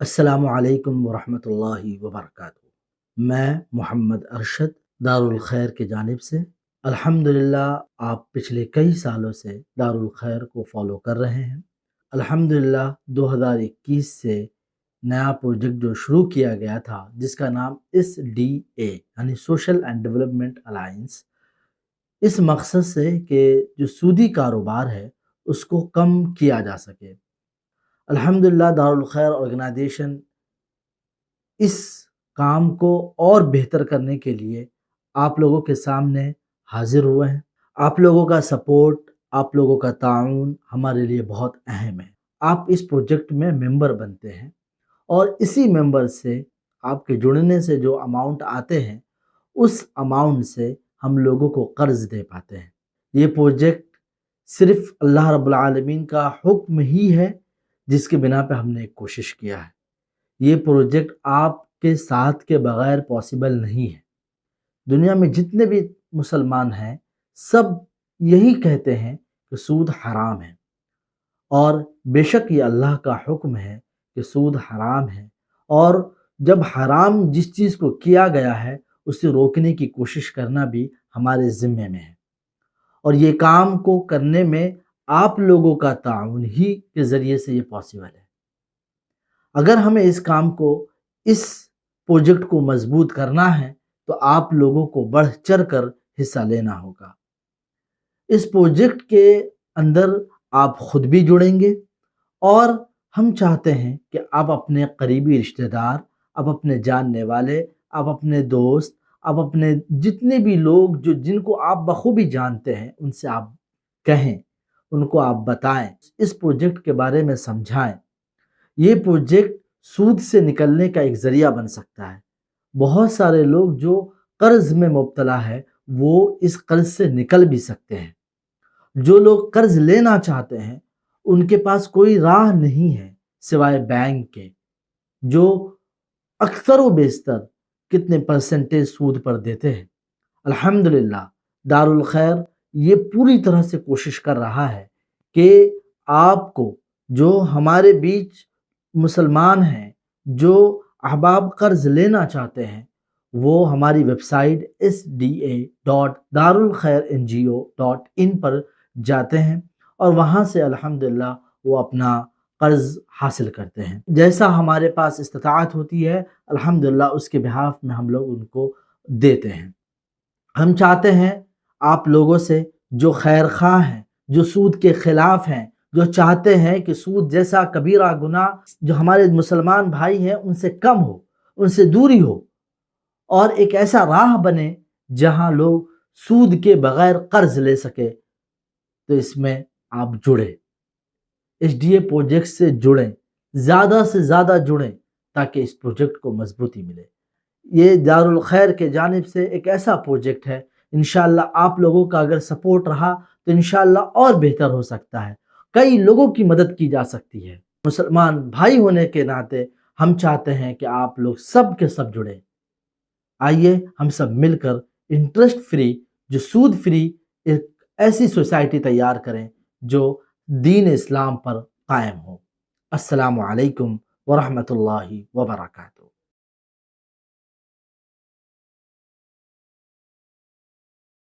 السلام علیکم ورحمۃ اللہ وبرکاتہ۔ میں محمد ارشد دارالخیر کی جانب سے الحمدللہ آپ پچھلے کئی سالوں سے دارالخیر کو فالو کر رہے ہیں۔ الحمدللہ 2021 سے نیا پروجیکٹ جو شروع کیا گیا تھا جس کا نام SDA یعنی سوشل اینڈ ڈیولپمنٹ الائنس، اس مقصد سے کہ جو سودی کاروبار ہے اس کو کم کیا جا سکے۔ الحمدللہ دارالخیر آرگنائزیشن اس کام کو اور بہتر کرنے کے لیے آپ لوگوں کے سامنے حاضر ہوئے ہیں۔ آپ لوگوں کا سپورٹ، آپ لوگوں کا تعاون ہمارے لیے بہت اہم ہے۔ آپ اس پروجیکٹ میں ممبر بنتے ہیں اور اسی ممبر سے آپ کے جڑنے سے جو اماؤنٹ آتے ہیں اس اماؤنٹ سے ہم لوگوں کو قرض دے پاتے ہیں۔ یہ پروجیکٹ صرف اللہ رب العالمین کا حکم ہی ہے جس کے بنا پہ ہم نے ایک کوشش کیا ہے۔ یہ پروجیکٹ آپ کے ساتھ کے بغیر پاسبل نہیں ہے۔ دنیا میں جتنے بھی مسلمان ہیں سب یہی کہتے ہیں کہ سود حرام ہے، اور بے شک یہ اللہ کا حکم ہے کہ سود حرام ہے، اور جب حرام جس چیز کو کیا گیا ہے اسے روکنے کی کوشش کرنا بھی ہمارے ذمے میں ہے، اور یہ کام کو کرنے میں آپ لوگوں کا تعاون ہی کے ذریعے سے یہ پاسبل ہے۔ اگر ہمیں اس کام کو، اس پروجیکٹ کو مضبوط کرنا ہے تو آپ لوگوں کو بڑھ چڑھ کر حصہ لینا ہوگا۔ اس پروجیکٹ کے اندر آپ خود بھی جڑیں گے، اور ہم چاہتے ہیں کہ آپ اپنے قریبی رشتہ دار، آپ اپنے جاننے والے، آپ اپنے دوست، آپ اپنے جتنے بھی لوگ جن کو آپ بخوبی جانتے ہیں ان سے آپ کہیں، ان کو آپ بتائیں، اس پروجیکٹ کے بارے میں سمجھائیں۔ یہ پروجیکٹ سود سے نکلنے کا ایک ذریعہ بن سکتا ہے۔ بہت سارے لوگ جو قرض میں مبتلا ہے وہ اس قرض سے نکل بھی سکتے ہیں۔ جو لوگ قرض لینا چاہتے ہیں ان کے پاس کوئی راہ نہیں ہے سوائے بینک کے، جو اکثر و بیشتر کتنے پرسنٹیج سود پر دیتے ہیں۔ الحمدللہ دارالخیر یہ پوری طرح سے کوشش کر رہا ہے کہ آپ کو، جو ہمارے بیچ مسلمان ہیں جو احباب قرض لینا چاہتے ہیں، وہ ہماری ویب سائٹ sda.darulkhairngo.in پر جاتے ہیں اور وہاں سے الحمدللہ وہ اپنا قرض حاصل کرتے ہیں۔ جیسا ہمارے پاس استطاعت ہوتی ہے الحمدللہ اس کے بہاف میں ہم لوگ ان کو دیتے ہیں۔ ہم چاہتے ہیں آپ لوگوں سے، جو خیر خواہ ہیں، جو سود کے خلاف ہیں، جو چاہتے ہیں کہ سود جیسا کبیرہ گناہ جو ہمارے مسلمان بھائی ہیں ان سے کم ہو، ان سے دوری ہو، اور ایک ایسا راہ بنے جہاں لوگ سود کے بغیر قرض لے سکے، تو اس میں آپ جڑیں، SDA پروجیکٹ سے جڑیں، زیادہ سے زیادہ جڑیں تاکہ اس پروجیکٹ کو مضبوطی ملے۔ یہ دارالخیر کے جانب سے ایک ایسا پروجیکٹ ہے، انشاءاللہ آپ لوگوں کا اگر سپورٹ رہا تو انشاءاللہ اور بہتر ہو سکتا ہے، کئی لوگوں کی مدد کی جا سکتی ہے۔ مسلمان بھائی ہونے کے ناطے ہم چاہتے ہیں کہ آپ لوگ سب کے سب جڑیں۔ آئیے ہم سب مل کر انٹرسٹ فری، جو سود فری ایک ایسی سوسائٹی تیار کریں جو دین اسلام پر قائم ہو۔ السلام علیکم ورحمۃ اللہ وبرکاتہ۔